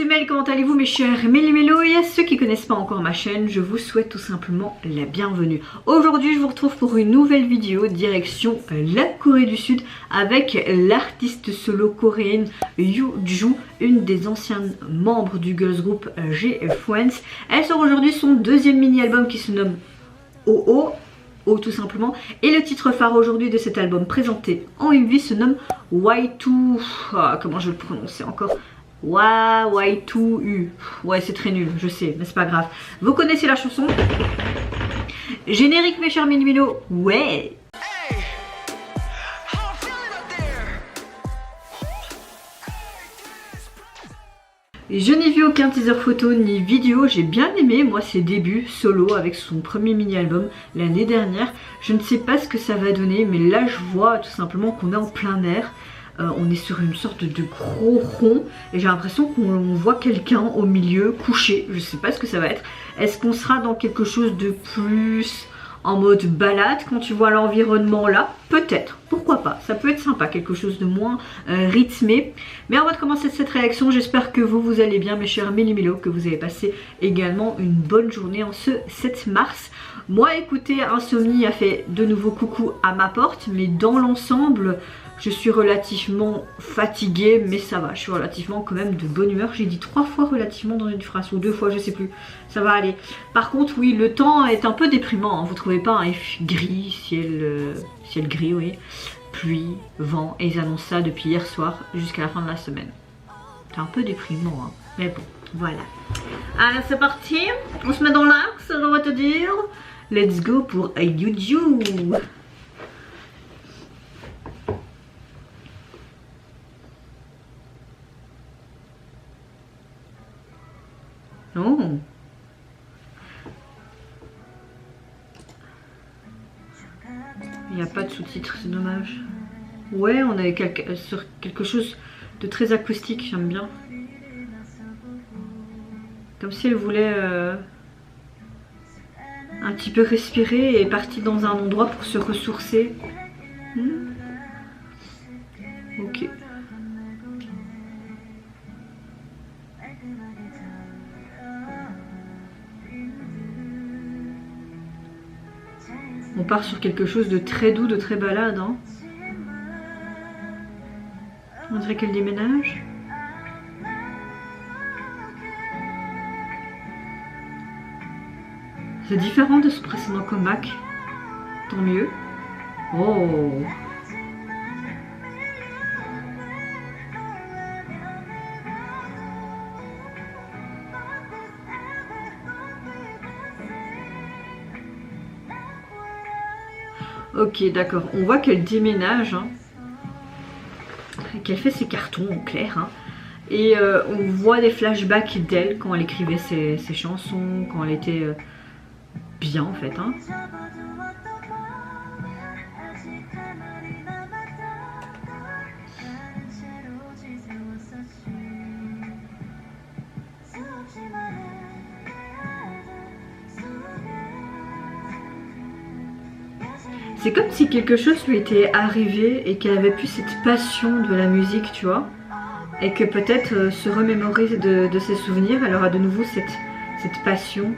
c'est Mel, comment allez-vous mes chers Méli-Mélo? Et à ceux qui connaissent pas encore ma chaîne, je vous souhaite tout simplement la bienvenue. Aujourd'hui je vous retrouve pour une nouvelle vidéo direction la Corée du Sud avec l'artiste solo coréenne Yoo-Ju, une des anciennes membres du girls group G-Friends. Elle sort aujourd'hui son deuxième mini-album qui se nomme OO. Oh, tout simplement. Et le titre phare aujourd'hui de cet album présenté en MV se nomme Y2. Ah, comment je vais le prononcer encore? Y2U. Ouais, c'est très nul, je sais, mais c'est pas grave. Vous connaissez la chanson. Générique mes chers Méli-Mélo. Ouais. Je n'ai vu aucun teaser photo ni vidéo, j'ai bien aimé moi ses débuts solo avec son premier mini-album l'année dernière. Je ne sais pas ce que ça va donner, mais là je vois tout simplement qu'on est en plein air. On est sur une sorte de gros rond et j'ai l'impression qu'on voit quelqu'un au milieu couché. Je sais pas ce que ça va être. Est-ce qu'on sera dans quelque chose de plus en mode balade quand tu vois l'environnement là? Peut-être, pourquoi pas, ça peut être sympa, quelque chose de moins rythmé. Mais on va commencer cette réaction, j'espère que vous allez bien mes chers Méli-Mélo, que vous avez passé également une bonne journée en ce 7 mars. Moi écoutez, Insomnie a fait de nouveau coucou à ma porte, mais dans l'ensemble je suis relativement fatiguée, mais ça va, je suis relativement quand même de bonne humeur. J'ai dit 3 fois relativement dans une phrase, ou 2 fois, je sais plus, ça va aller. Par contre, oui, le temps est un peu déprimant, hein. Vous trouvez pas un gris, ciel gris, oui, pluie, vent, et ils annoncent ça depuis hier soir jusqu'à la fin de la semaine. C'est un peu déprimant, hein. Mais bon, voilà. Allez, c'est parti, on se met dans l'axe, on va te dire. Let's go pour Yoo-Ju. Oh. Il n'y a pas de sous-titres, c'est dommage. Ouais, on est sur quelque chose de très acoustique, j'aime bien. Comme si elle voulait un petit peu respirer et est partie dans un endroit pour se ressourcer. Ok. On part sur quelque chose de très doux, de très balade, hein. On dirait qu'elle déménage. C'est différent de ce précédent comeback. Tant mieux. Oh. Ok, d'accord. On voit qu'elle déménage, hein, qu'elle fait ses cartons en clair, hein, et on voit des flashbacks d'elle quand elle écrivait ses chansons, quand elle était bien en fait, hein. C'est comme si quelque chose lui était arrivé et qu'elle avait plus cette passion de la musique, tu vois. Et que peut-être se remémorer de ses souvenirs, elle aura de nouveau cette passion.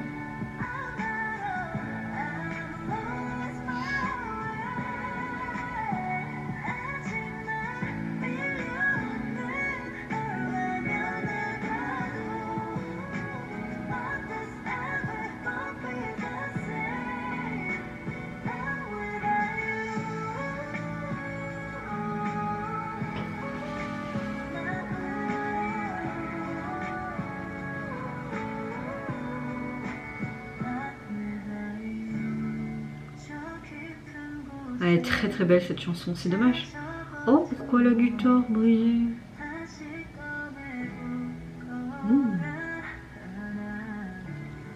Elle est très très belle cette chanson, c'est dommage. Oh, pourquoi la guitare brisée?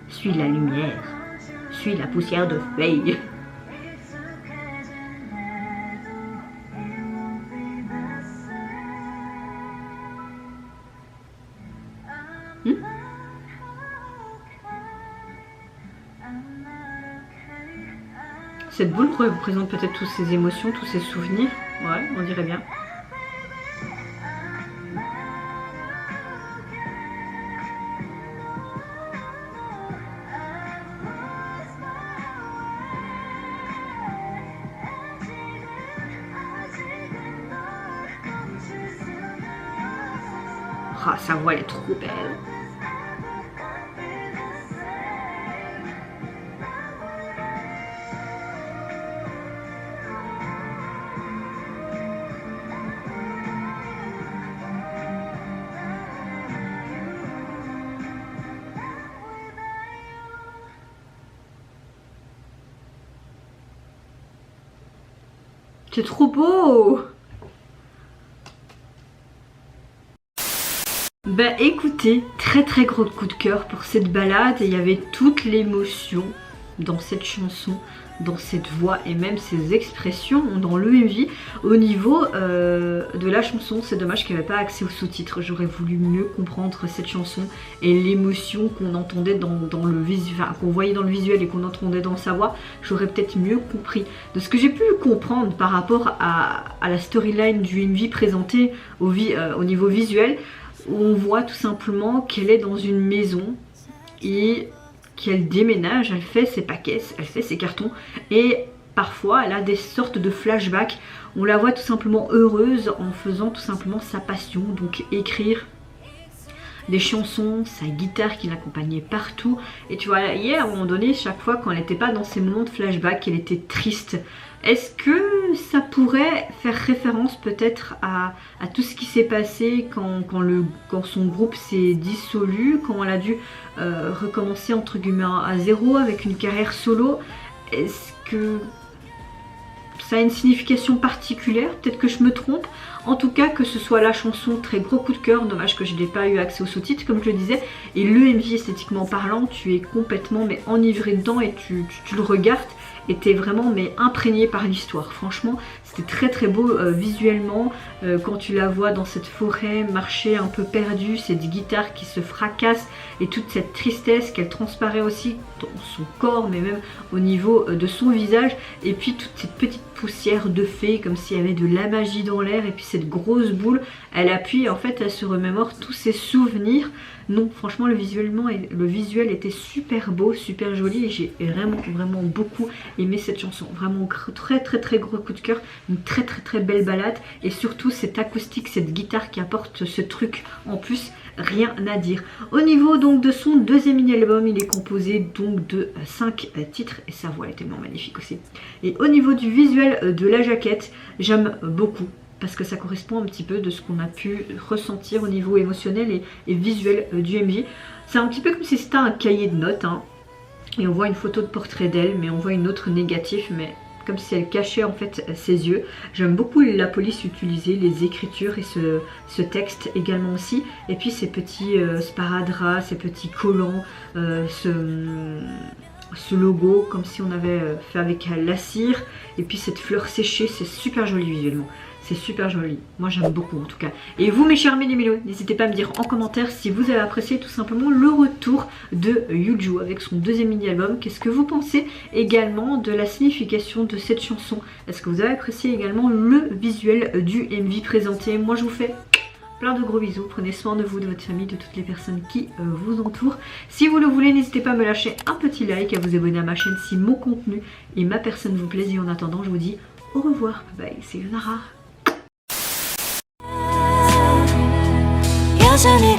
Suis la lumière, suis la poussière de feuilles. Cette boule représente peut-être toutes ses émotions, tous ses souvenirs. Ouais, on dirait bien. Ah, sa voix elle est trop belle. C'est trop beau. Bah écoutez, très très gros coup de cœur pour cette balade et il y avait toute l'émotion dans cette chanson, dans cette voix et même ses expressions dans l'EMV. Au niveau de la chanson, c'est dommage qu'il n'y avait pas accès aux sous-titres. J'aurais voulu mieux comprendre cette chanson et l'émotion qu'on entendait dans le visuel, enfin, qu'on voyait dans le visuel et qu'on entendait dans sa voix. J'aurais peut-être mieux compris. De ce que j'ai pu comprendre par rapport à la storyline du MV présentée au niveau visuel, où on voit tout simplement qu'elle est dans une maison et qu'elle déménage, elle fait ses paquets, elle fait ses cartons et parfois elle a des sortes de flashbacks. On la voit tout simplement heureuse en faisant tout simplement sa passion, donc écrire des chansons, sa guitare qui l'accompagnait partout. Et tu vois, hier à un moment donné, chaque fois quand elle n'était pas dans ces moments de flashback, elle était triste. Est-ce que ça pourrait faire référence peut-être à tout ce qui s'est passé quand son groupe s'est dissolu, quand elle a dû recommencer entre guillemets à zéro avec une carrière solo? Est-ce que ça a une signification particulière? Peut-être que je me trompe. En tout cas, que ce soit la chanson, très gros coup de cœur, dommage que je n'ai pas eu accès aux sous-titres comme je le disais, et le MV esthétiquement parlant, tu es complètement enivré dedans et tu le regardes et t'es vraiment imprégné par l'histoire. Franchement, c'était très très beau visuellement, quand tu la vois dans cette forêt marcher un peu perdue, cette guitare qui se fracasse et toute cette tristesse qu'elle transparaît aussi dans son corps, mais même au niveau de son visage, et puis toute cette petite poussière de fée comme s'il y avait de la magie dans l'air, et puis cette grosse boule, elle appuie, en fait elle se remémore tous ses souvenirs. Non, franchement le visuel était super beau, super joli, et j'ai vraiment beaucoup aimé cette chanson. Vraiment très gros coup de cœur, une très belle balade, et surtout cette acoustique, cette guitare qui apporte ce truc en plus, rien à dire. Au niveau donc de son deuxième mini-album, il est composé donc de 5 titres et sa voix est tellement magnifique aussi. Et au niveau du visuel de la jaquette, j'aime beaucoup, parce que ça correspond un petit peu de ce qu'on a pu ressentir au niveau émotionnel et visuel du MV. C'est un petit peu comme si c'était un cahier de notes, hein. Et on voit une photo de portrait d'elle, mais on voit une autre négative, mais comme si elle cachait en fait ses yeux. J'aime beaucoup la police utilisée, les écritures et ce texte également aussi. Et puis ces petits sparadraps, ces petits collants, ce logo comme si on avait fait avec la cire. Et puis cette fleur séchée, c'est super joli visuellement. C'est super joli, moi j'aime beaucoup en tout cas. Et vous mes chers mélos, n'hésitez pas à me dire en commentaire si vous avez apprécié tout simplement le retour de Yuju avec son deuxième mini-album. Qu'est-ce que vous pensez également de la signification de cette chanson? Est-ce que vous avez apprécié également le visuel du MV présenté? Moi je vous fais plein de gros bisous, prenez soin de vous, de votre famille, de toutes les personnes qui vous entourent. Si vous le voulez, n'hésitez pas à me lâcher un petit like, à vous abonner à ma chaîne si mon contenu et ma personne vous plaisent. Et en attendant, je vous dis au revoir, bye, c'est Yonara. 여전히